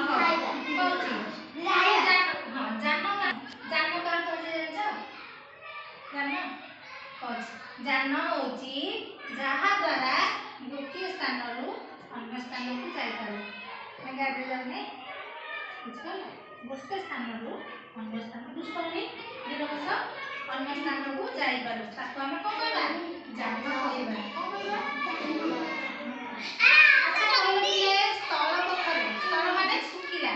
କହୁଛି ହଁ ଯାନ କାହା କୁହାଯାଏ ଜାଣିଛ? ଯାନ ହେଉଛି ଯାହା ଦ୍ୱାରା ଗୋଟିଏ ସ୍ଥାନରୁ ଅନ୍ୟ ସ୍ଥାନକୁ ଯାଇପାରେ। ଗାଡ଼ିରେ ଯାଉନି ବୁଝିପାରିଲ? ଗୋଟେ ସ୍ଥାନରୁ ଅନ୍ୟ ସ୍ଥାନ ବୁଝିପାରିଲି ଦିବସ ଅନ୍ୟ ସ୍ଥାନକୁ ଯାଇପାରୁ ତାକୁ ଆମେ କ'ଣ କହିବା? ଯାନ କହିବା। କ'ଣ କହିବା? ସ୍ଥଳ ପଥରେ ସ୍ଥଳ ମାନେ ଶୁଖିଲା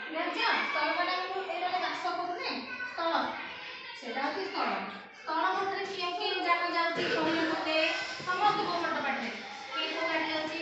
ଜାଣିଛ? ସ୍ଥଳ ମାନେ ଏଇଟା ଚାଷ କରୁନେ ସ୍ଥଳ ସେଇଟା ହେଉଛି ସ୍ଥଳ। ସ୍ଥଳ ପଥରେ କେଉଁ କେଉଁ ଯାନ ଯାଉଛି କହିଲେ ମୋତେ ସମସ୍ତେ ପଟ ପାଟିରେ କେଉଁ କେଉଁ ଗାଡ଼ି ଯାଉଛି?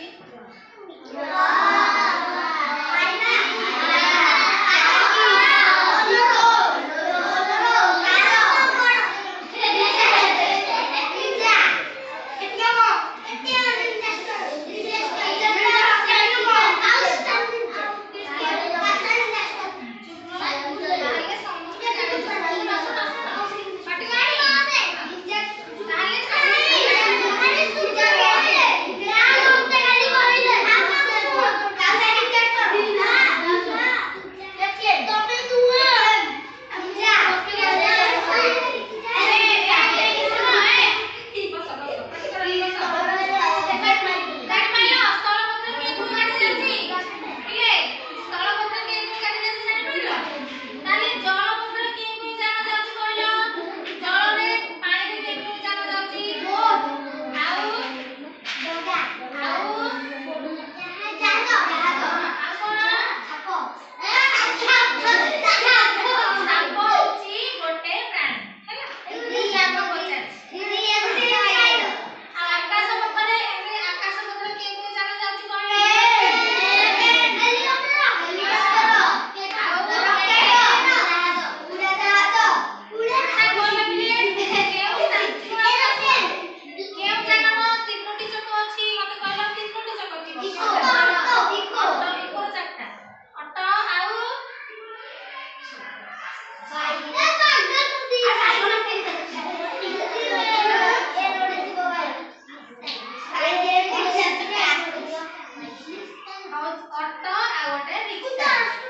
ଅଟୋ ଆଉ ଗୋଟେ ରିକ୍ସା।